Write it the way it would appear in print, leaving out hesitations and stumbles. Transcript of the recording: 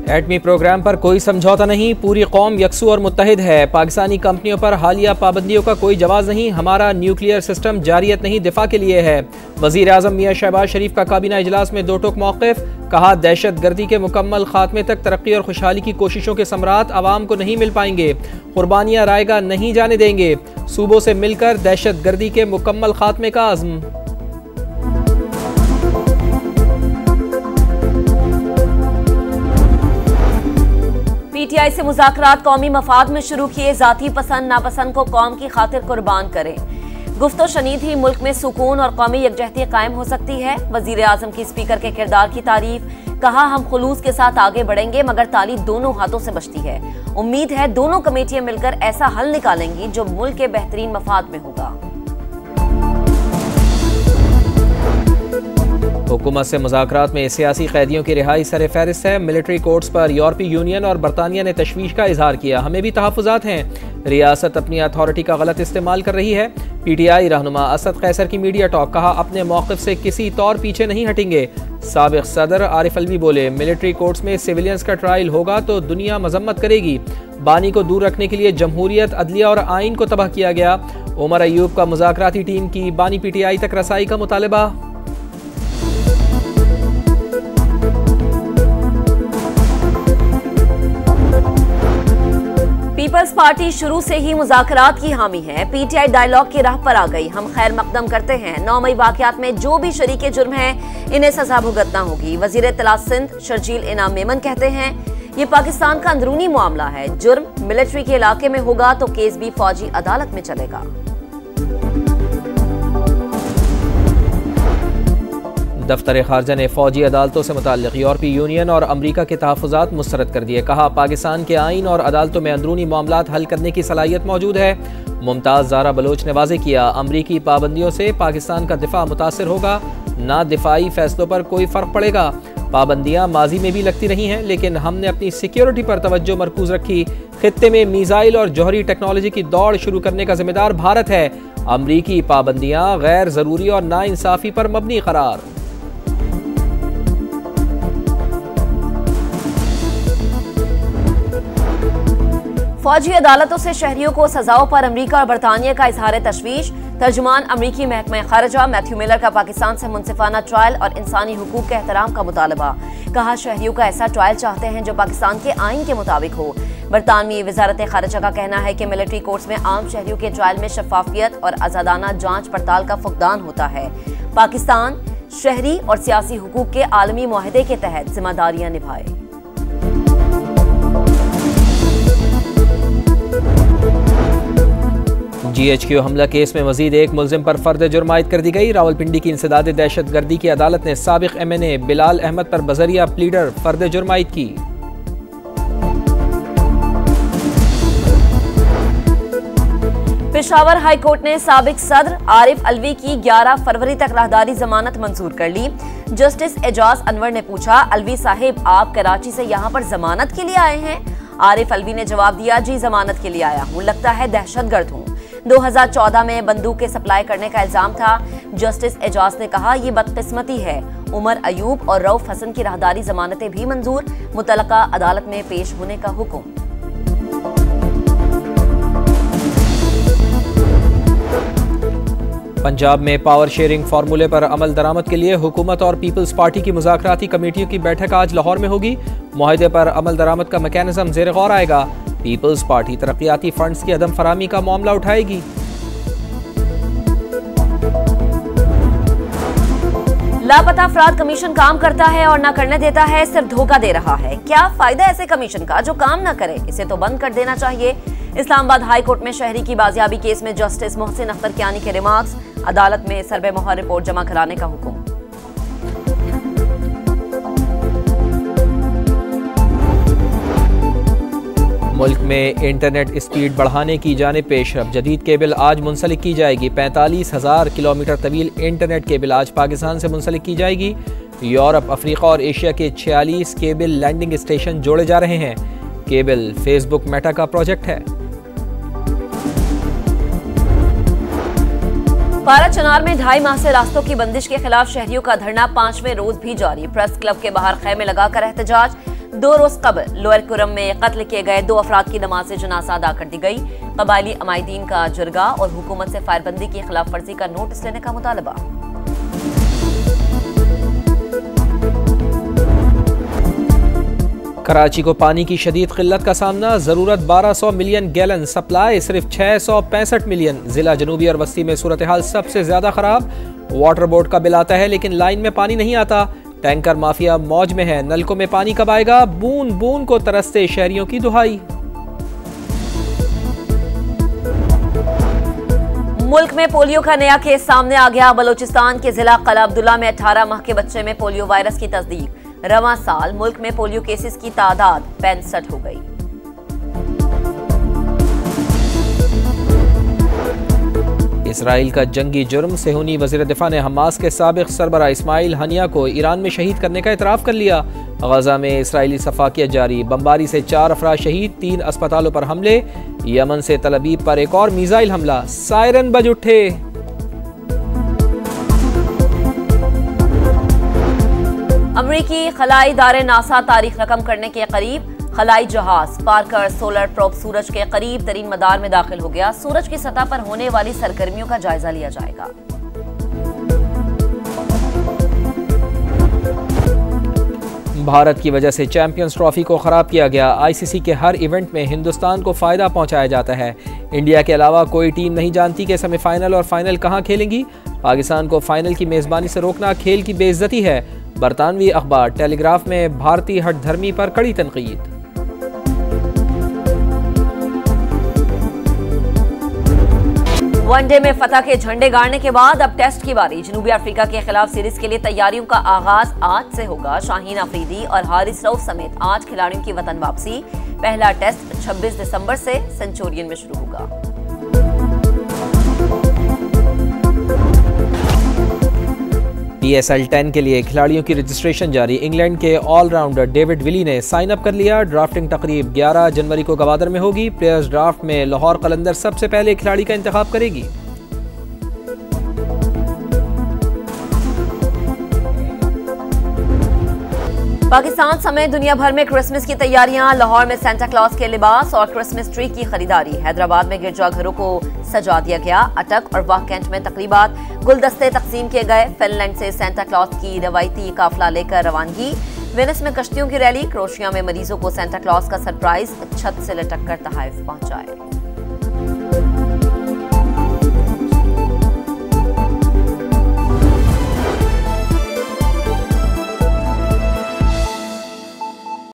एटमी programme पर कोई समझौता नहीं, पूरी कौम यकसू और मुत्तहिद है। पाकिस्तानी कंपनियों पर हालिया पाबंदियों का कोई जवाब नहीं, हमारा न्यूक्लियर सिस्टम जारियत नहीं दिफा के लिए है। वज़ीर आज़म मियां शहबाज शरीफ का काबीना इजलास में दो टोक मौक़िफ़, कहा दहशत गर्दी के मुकम्मल खात्मे तक तरक्की और खुशहाली की कोशिशों के समरात आवाम को नहीं मिल पाएंगे, कुर्बानियाँ रायगा नहीं जाने देंगे, सूबों से मिलकर दहशत गर्दी के मुकम्मल खात्मे का अज़्म। पीटीआई से मुज़ाकरात कौमी मफाद में शुरू किए, जाती पसंद नापसंद को कौम की खातिर कुर्बान करें। गुफ्तो शनीद ही मुल्क में सुकून और कौमी यकजहती कायम हो सकती है। वजीर आजम की स्पीकर के किरदार की तारीफ, कहा हम खुलूस के साथ आगे बढ़ेंगे मगर ताली दोनों हाथों से बचती है। उम्मीद है दोनों कमेटियां मिलकर ऐसा हल निकालेंगी जो मुल्क के बेहतरीन मफाद में होगा। हुकूमत से मुज़ाकरात में सियासी कैदियों की रिहाई सर फहरिस्त है। मिलिट्री कोर्ट्स पर यूरोपीय यूनियन और बरतानिया ने तशवीश का इजहार किया, हमें भी तहफ़्फ़ुज़ात हैं, रियासत अपनी अथॉरिटी का गलत इस्तेमाल कर रही है। पीटीआई रहनुमा असद कैसर की मीडिया टॉक, कहा अपने मौक़िफ़ से किसी तौर पीछे नहीं हटेंगे। साबिक़ सदर आरिफ अलवी बोले मिलिट्री कोर्ट्स में सिविलियंस का ट्रायल होगा तो दुनिया मजम्मत करेगी। बानी को दूर रखने के लिए जमहूरियत, अदलिया और आइन को तबाह किया गया। उमर अयूब का मुज़ाकराती टीम की बानी पीटीआई तक रसाई का मुतालबा। पीपल्स पार्टी शुरू से ही मुज़ाकरात की हामी है। पीटीआई डायलॉग की राह पर आ गई, हम खैर मकदम करते हैं। 9 मई वाक़यात में जो भी शरीके जुर्म हैं इन्हें सजा भुगतना होगी। वज़ीर इत्तला सिंध शर्जील इनाम मेमन कहते हैं ये पाकिस्तान का अंदरूनी मामला है, जुर्म मिलिट्री के इलाके में होगा तो केस भी फौजी अदालत में चलेगा। दफ्तर खारजा ने फौजी अदालतों से मुताल्लिक़ यूरोपीय यूनियन और अमरीका के तहफ़्फ़ुज़ात मुस्तरद कर दिए। कहा पाकिस्तान के आइन और अदालतों में अंदरूनी मामलात हल करने की सलाहियत मौजूद है। मुमताज़ ज़ारा बलोच ने वाज़ेह किया अमरीकी पाबंदियों से पाकिस्तान का दिफा मुतासर होगा, ना दिफाई फैसलों पर कोई फ़र्क पड़ेगा। पाबंदियाँ माजी में भी लगती रही हैं लेकिन हमने अपनी सिक्योरिटी पर तवज्जो मरकूज़ रखी। खित्ते में मीज़ाइल और जौहरी टेक्नोलॉजी की दौड़ शुरू करने का जिम्मेदार भारत है। अमरीकी पाबंदियाँ गैर ज़रूरी और नाइंसाफ़ी पर मबनी करार। फौजी अदालतों से शहरियों को सजाओं पर अमरीका और बरतानिया का इजहार तशवीश। तर्जुमान अमरीकी महकमा खारजा मैथ्यू मिलर का पाकिस्तान से मुनसिफाना ट्रायल और इंसानी हुकूक के एहतराम का मुतालबा। कहा शहरियों का ऐसा ट्रायल चाहते हैं जो पाकिस्तान के आइन के मुताबिक हो। बरतानवी वजारत खारजा का कहना है कि मिलिट्री कोर्ट्स में आम शहरियों के ट्रायल में शफाफियत और आजादाना जांच पड़ताल का फुकदान होता है। पाकिस्तान शहरी और सियासी हुकूक के आलमी मुआहदे के तहत जिम्मेदारियां निभाए। GHQ हमला केस में मजीद एक मुलजिम पर फर्द जुर्म आयद कर दी गई। रावलपिंडी की इंसदाद दहशत गर्दी की अदालत ने साबिक MNA बिलाल अहमद पर बजरिया प्लीडर फर्द जुर्म आयद की। पेशावर हाई कोर्ट ने साबिक सदर आरिफ अलवी की 11 फरवरी तक राहदारी जमानत मंजूर कर ली। जस्टिस एजाज अनवर ने पूछा अलवी साहिब आप कराची से यहाँ पर जमानत के लिए आए हैं? आरिफ अलवी ने जवाब दिया जी जमानत के लिए आया हूँ, लगता है दहशतगर्द हूँ। 2014 में बंदूकें सप्लाई करने का इल्जाम था। जस्टिस एजाज ने कहा ये बदकिस्मती है। उमर अयूब और रऊफ हसन की राहदारी जमानतें भी मंजूर, मुतलका अदालत में पेश होने का हुक्म। पंजाब में पावर शेयरिंग फार्मूले पर अमल दरामद के लिए हुकूमत और पीपल्स पार्टी की मुज़ाकराती कमेटियों की बैठक आज लाहौर में होगी। मुआहदे पर अमल दरामद का मैकेनिज्म ज़ेर गौर आएगा। पीपल्स पार्टी तरक्याती फंड्स की अदम फरामी का मामला उठाएगी। लापता अफराद कमीशन काम करता है और ना करने देता है, सिर्फ धोखा दे रहा है। क्या फायदा ऐसे कमीशन का जो काम ना करे? इसे तो बंद कर देना चाहिए। इस्लामाबाद हाई कोर्ट में शहरी की बाजियाबी केस में जस्टिस मोहसिन अख्तर कियानी के रिमार्क्स। अदालत में सर्वे मोहर रिपोर्ट जमा कराने का हुक्म। मुल्क में इंटरनेट स्पीड बढ़ाने की जानिब पेशरफ। जदीद केबल आज मुंसलिक की जाएगी। 45,000 किलोमीटर तवील इंटरनेट केबल आज पाकिस्तान से मुंसलिक की जाएगी। यूरोप, अफ्रीका और एशिया के 46 केबल लैंडिंग स्टेशन जोड़े जा रहे हैं। केबल फेसबुक मेटा का प्रोजेक्ट है। पारा चनार में 2.5 माह से रास्तों की बंदिश के खिलाफ शहरियों का धरना 5वें रोज भी जारी। प्रेस क्लब के बाहर खैमे लगाकर एहतजाज। 2 रोज कबल लोअर कुरम में कत्ल किए गए 2 अफराद की नमाज जनाजा अदा कर दी गई। कबायली अमायदीन का जुर्गा और हुकूमत से फायरबंदी की खिलाफ वर्जी का नोटिस लेने का मुतालबा। कराची को पानी की शदीद किल्लत का सामना, जरूरत 1200 मिलियन गैलन, सप्लाई सिर्फ 665 मिलियन। जिला जनूबी और वस्ती में सूरत हाल सबसे ज्यादा खराब। वाटर बोर्ड का बिल आता है लेकिन लाइन में पानी नहीं आता। टैंकर माफिया मौज में है, नलकों में पानी कब आएगा? बूंद बूंद को तरसते शहरियों की दुहाई। मुल्क में पोलियो का नया केस सामने आ गया। बलोचिस्तान के जिला कला अब्दुल्ला में 18 माह के बच्चे में पोलियो वायरस की तस्दीक। रवां साल मुल्क में पोलियो केसेस की तादाद 65 हो गई। इसराइल का जंगी जुर्म, सेहूनी वज़ीर दिफा ने हमास के साबिक सरबरा इस्माइल हनिया को ईरान में शहीद करने का इतराफ़ कर लिया। गजा में इसराइली सफाकियत जारी, बमबारी से 4 अफराद शहीद, 3 अस्पतालों पर हमले। यमन से तल अवीव पर एक और मिसाइल हमला, सायरन बज उठे। अमरीकी खलाई इदारे नासा तारीख रकम करने के करीब। खलाई जहाज पार्कर सोलर प्रोब सूरज के करीब तरीन मदार में दाखिल हो गया। सूरज की सतह पर होने वाली सरगर्मियों का जायजा लिया जाएगा। भारत की वजह से चैंपियंस ट्रॉफी को खराब किया गया। आईसीसी के हर इवेंट में हिंदुस्तान को फायदा पहुंचाया जाता है। इंडिया के अलावा कोई टीम नहीं जानती कि सेमीफाइनल और फाइनल कहां खेलेंगी। पाकिस्तान को फाइनल की मेजबानी से रोकना खेल की बेइज्जती है। बरतानवी अखबार टेलीग्राफ में भारतीय हठधर्मी पर कड़ी तनकीद। वनडे में फतह के झंडे गाड़ने के बाद अब टेस्ट की बारी। जनूबी अफ्रीका के खिलाफ सीरीज के लिए तैयारियों का आगाज आज से होगा। शाहीन अफरीदी और हारिस रऊफ समेत 8 खिलाड़ियों की वतन वापसी। पहला टेस्ट 26 दिसंबर से सेंचुरियन में शुरू होगा। PSL 10 के लिए खिलाड़ियों की रजिस्ट्रेशन जारी। इंग्लैंड के ऑलराउंडर डेविड विली ने साइन अप कर लिया। ड्राफ्टिंग तकरीब 11 जनवरी को गवादर में होगी। प्लेयर्स ड्राफ्ट में लाहौर कलंदर सबसे पहले खिलाड़ी का इंतखाब करेगी। पाकिस्तान समेत दुनिया भर में क्रिसमस की तैयारियां। लाहौर में सेंटा क्लॉज के लिबास और क्रिसमस ट्री की खरीदारी। हैदराबाद में गिरजाघरों को सजा दिया गया। अटक और वाह कैंट में तकरीबात, गुलदस्ते तकसीम किए गए। फिनलैंड से सेंटा क्लॉज की रवायती काफिला लेकर रवानगी। वेनिस में कश्तियों की रैली। क्रोशिया में मरीजों को सेंटा क्लॉज का सरप्राइज, छत से लटक कर तोहफे पहुंचाए।